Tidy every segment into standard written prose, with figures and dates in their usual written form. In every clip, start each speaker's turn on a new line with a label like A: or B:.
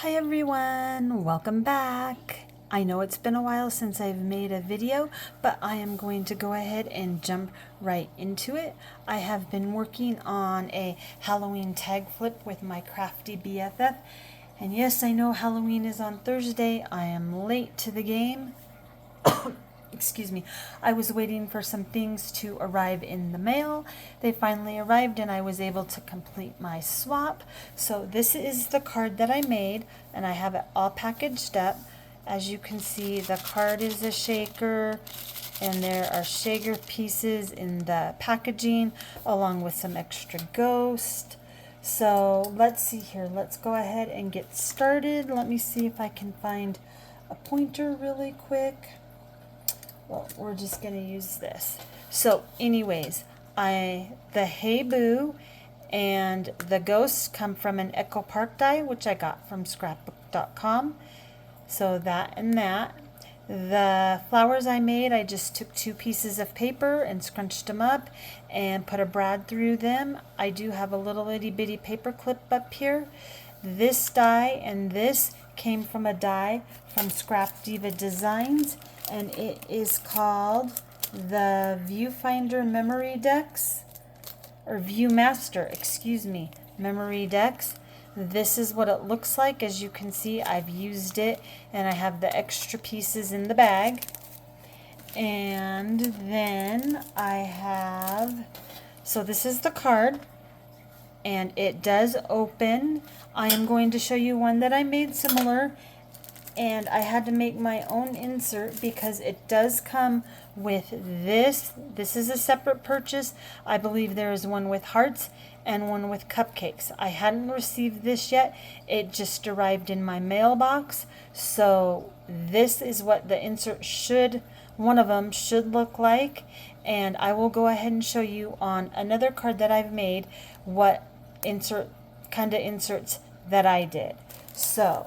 A: Hi everyone, welcome back. I know it's been a while since I've made a video, but I am going to go ahead and jump right into it. I have been working on a Halloween tag flip with my crafty BFF. And yes, I know Halloween is on Thursday. I am late to the game. Excuse me, I was waiting for some things to arrive in the mail. They finally arrived and I was able to complete my swap. So this is the card that I made and I have it all packaged up. As you can see, the card is a shaker and there are shaker pieces in the packaging along with some extra ghost. So let's see here, let's go ahead and get started. Let me see if I can find a pointer really quick. Well, we're just going to use this. So anyways, the Hey Boo and the ghosts come from an Echo Park die, which I got from scrapbook.com. So that and that. The flowers I made, I just took 2 pieces of paper and scrunched them up and put a brad through them. I do have a little itty bitty paper clip up here. This die and this came from a die from Scrap Diva Designs, and it is called the Viewfinder Memory Decks, or Viewmaster, excuse me, Memory Decks. This is what it looks like. As you can see, I've used it and I have the extra pieces in the bag. And then I have, so this is the card and it does open. I am going to show you one that I made similar, and I had to make my own insert because it does come with this. This is a separate purchase. I believe there is one with hearts and one with cupcakes. I hadn't received this yet. It just arrived in my mailbox. So this is what the insert should, one of them should look like. And I will go ahead and show you on another card that I've made what kind of inserts that I did. So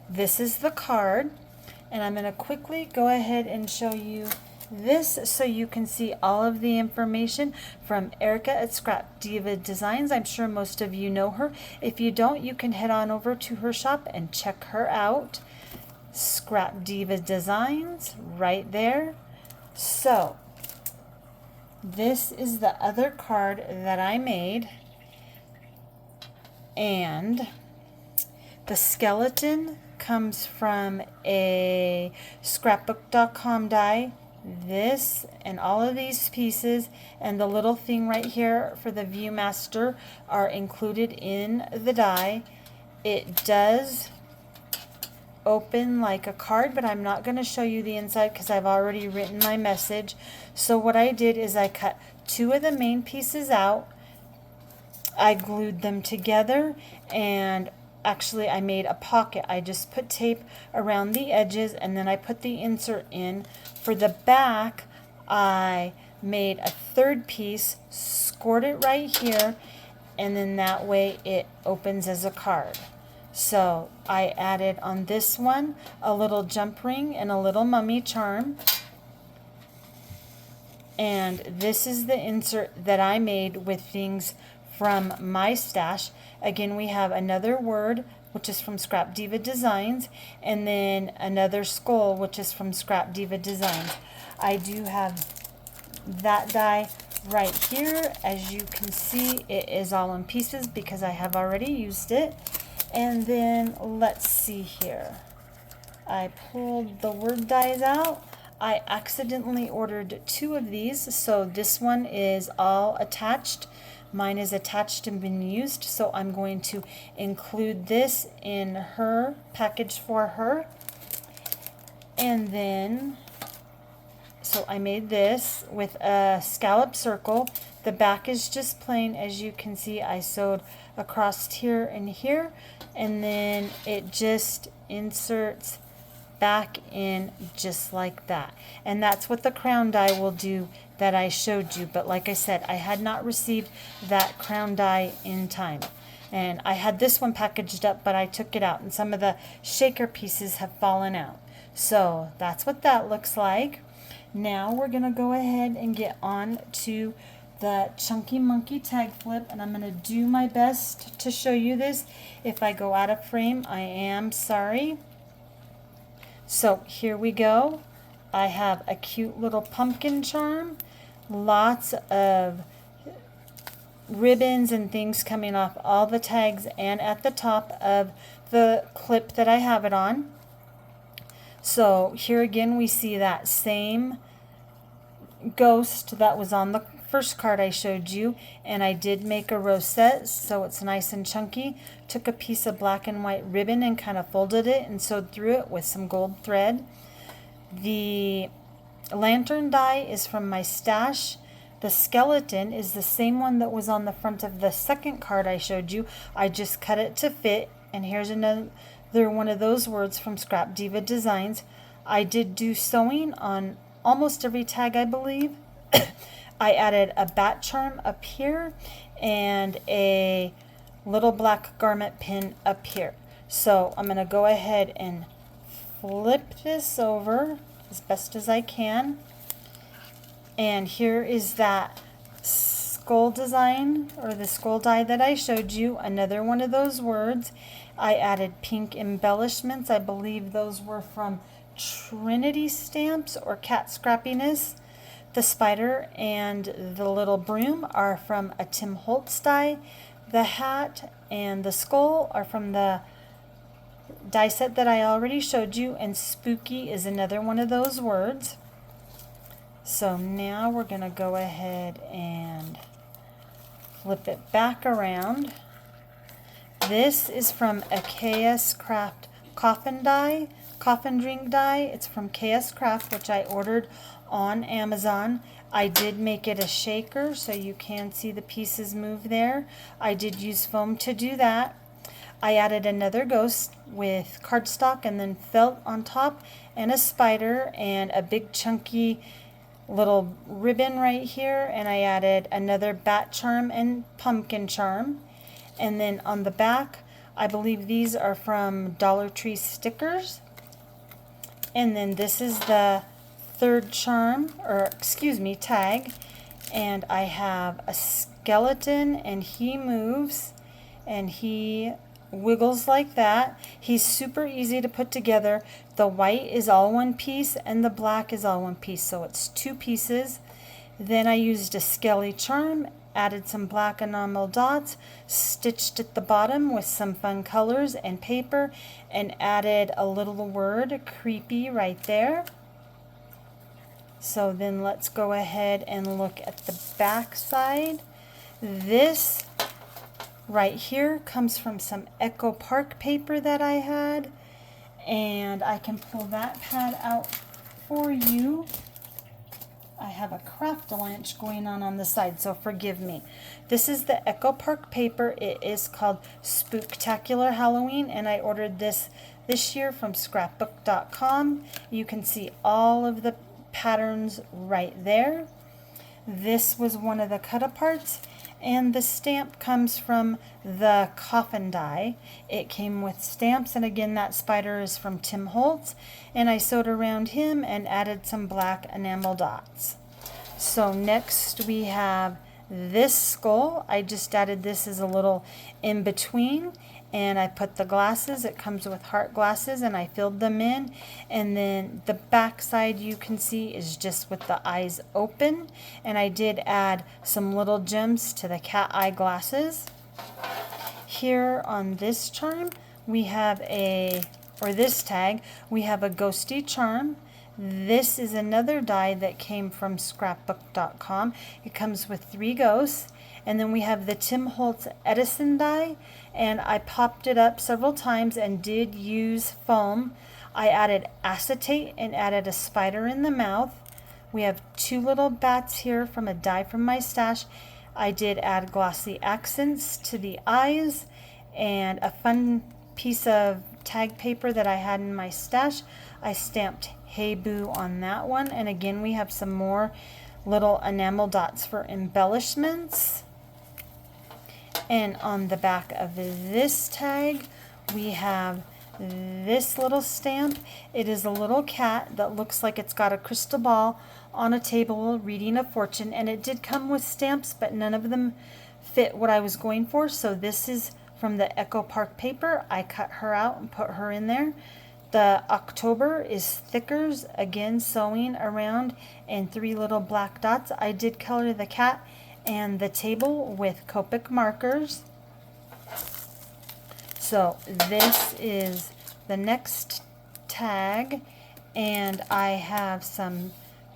A: this is the card, and I'm going to quickly go ahead and show you this so you can see all of the information from Erica at Scrap Diva Designs. I'm sure most of you know her. If you don't, you can head on over to her shop and check her out. Scrap Diva Designs right there. So this is the other card that I made, and the skeleton comes from a scrapbook.com die. This and all of these pieces and the little thing right here for the Viewmaster are included in the die. It does open like a card, but I'm not going to show you the inside because I've already written my message. So what I did is I cut 2 of the main pieces out. I glued them together, and actually I made a pocket. I just put tape around the edges and then I put the insert in. For the back, I made a 3rd piece, scored it right here, and then that way it opens as a card. So I added on this one a little jump ring and a little mummy charm. And this is the insert that I made with things from my stash. Again, we have another word, which is from Scrap Diva Designs, and then another skull, which is from Scrap Diva Designs. I do have that die right here. As you can see, it is all in pieces because I have already used it. And then let's see here. I pulled the word dies out. I accidentally ordered 2 of these, so this one is all attached. Mine is attached and been used, so I'm going to include this in her package for her. And then, so I made this with a scallop circle. The back is just plain. As you can see, I sewed across here and here, and then it just inserts back in just like that. And that's what the crown die will do that I showed you. But like I said, I had not received that crown die in time. And I had this one packaged up, but I took it out and some of the shaker pieces have fallen out. So that's what that looks like. Now we're going to go ahead and get on to the Chunky Monkey tag flip, and I'm going to do my best to show you this. If I go out of frame, I am sorry. So here we go. I have a cute little pumpkin charm, lots of ribbons and things coming off all the tags and at the top of the clip that I have it on. So here again we see that same ghost that was on the first card I showed you, and I did make a rosette so it's nice and chunky. Took a piece of black and white ribbon and kind of folded it and sewed through it with some gold thread. The lantern die is from my stash. The skeleton is the same one that was on the front of the second card I showed you. I just cut it to fit, and here's another one of those words from Scrap Diva Designs. I did do sewing on almost every tag, I believe. I added a bat charm up here and a little black garment pin up here. So I'm going to go ahead and flip this over as best as I can. And here is that skull design, or the skull die that I showed you, another one of those words. I added pink embellishments. I believe those were from Trinity Stamps or Cat Scrappiness. The spider and the little broom are from a Tim Holtz die. The hat and the skull are from the die set that I already showed you, and spooky is another one of those words. So now we're going to go ahead and flip it back around. This is from a KS Craft coffin drink die. It's from KS Craft, which I ordered on Amazon. I did make it a shaker so you can see the pieces move there. I did use foam to do that. I added another ghost with cardstock and then felt on top, and a spider and a big chunky little ribbon right here, and I added another bat charm and pumpkin charm. And then on the back, I believe these are from Dollar Tree stickers. And then this is the third charm, or excuse me, tag, and I have a skeleton, and he moves and he wiggles like that. He's super easy to put together. The white is all one piece and the black is all one piece, so it's two pieces. Then I used a skelly charm, added some black enamel dots, stitched at the bottom with some fun colors and paper, and added a little word creepy right there. So then let's go ahead and look at the back side. This right here comes from some Echo Park paper that I had, and I can pull that pad out for you. I have a craft lunch going on the side, so forgive me. This is the Echo Park paper. It is called Spooktacular Halloween, and I ordered this year from scrapbook.com. You can see all of the patterns right there. This was one of the cut-aparts, and the stamp comes from the coffin die. It came with stamps, and again, that spider is from Tim Holtz, and I sewed around him and added some black enamel dots. So next we have this skull. I just added this as a little in between, and I put the glasses. It comes with heart glasses, and I filled them in. And then the back side you can see is just with the eyes open, and I did add some little gems to the cat eye glasses. Here on this charm we have this tag, we have a ghosty charm. This is another die that came from scrapbook.com. It comes with 3 ghosts. And then we have the Tim Holtz Edison die, and I popped it up several times and did use foam. I added acetate and added a spider in the mouth. We have 2 little bats here from a die from my stash. I did add glossy accents to the eyes, and a fun piece of tag paper that I had in my stash. I stamped Hey Boo on that one, and again we have some more little enamel dots for embellishments. And on the back of this tag we have this little stamp. It is a little cat that looks like it's got a crystal ball on a table reading a fortune, and it did come with stamps, but none of them fit what I was going for. So this is from the Echo Park paper. I cut her out and put her in there. The October is thickers, again sewing around, and 3 little black dots. I did color the cat and the table with Copic markers. So this is the next tag, and I have some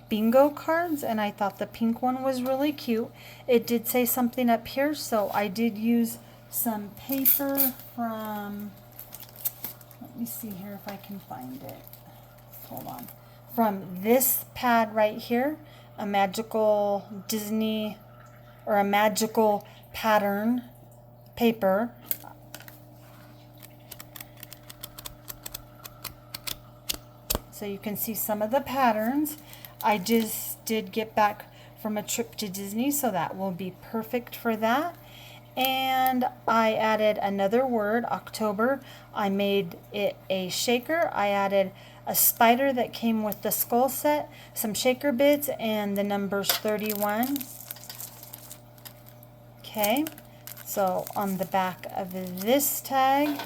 A: bingo cards, and I thought the pink one was really cute. It did say something up here, so I did use some paper from, let me see here if I can find it. Hold on. From this pad right here, a magical Disney or a magical pattern paper. So you can see some of the patterns. I just did get back from a trip to Disney, so that will be perfect for that. And I added another word, October. I made it a shaker. I added a spider that came with the skull set, some shaker bits, and the numbers 31. Okay, so on the back of this tag,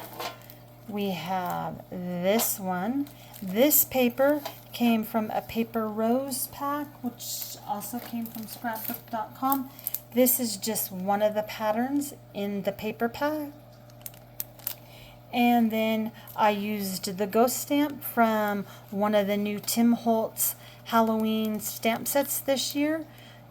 A: we have this one. This paper came from a paper rose pack, which also came from scrapbook.com. This is just one of the patterns in the paper pack. And then I used the ghost stamp from one of the new Tim Holtz Halloween stamp sets this year.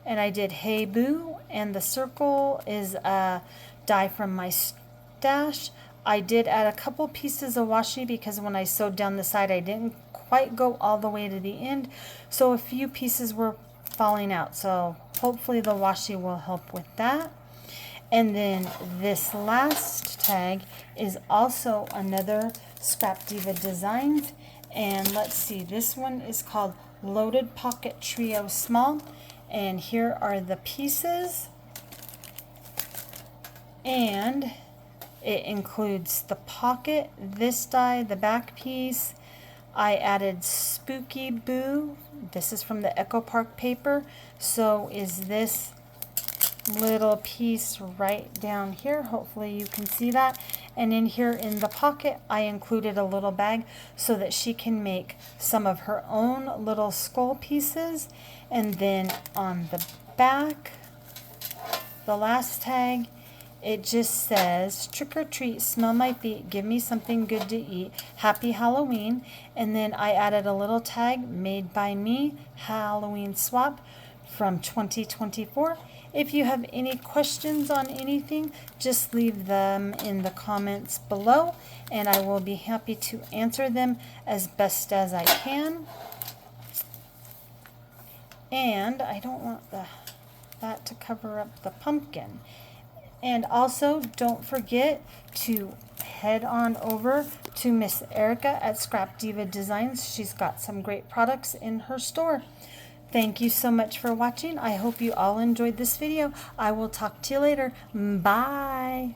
A: And I did Hey Boo, and the circle is a die from my stash. I did add a couple pieces of washi because when I sewed down the side I didn't quite go all the way to the end, so a few pieces were falling out, so hopefully the washi will help with that. And then this last tag is also another Scrap Diva Designs, and let's see, this one is called Loaded Pocket Trio Small, and here are the pieces, and it includes the pocket, this die, the back piece. I added Spooky Boo. This is from the Echo Park paper. So is this little piece right down here. Hopefully you can see that. And in here in the pocket, I included a little bag so that she can make some of her own little skull pieces. And then on the back, the last tag, it just says, trick or treat, smell my feet, give me something good to eat, happy Halloween. And then I added a little tag, made by me, Halloween swap from 2024. If you have any questions on anything, just leave them in the comments below, and I will be happy to answer them as best as I can. And I don't want that to cover up the pumpkin. And also, don't forget to head on over to Miss Erica at Scrap Diva Designs. She's got some great products in her store. Thank you so much for watching. I hope you all enjoyed this video. I will talk to you later. Bye.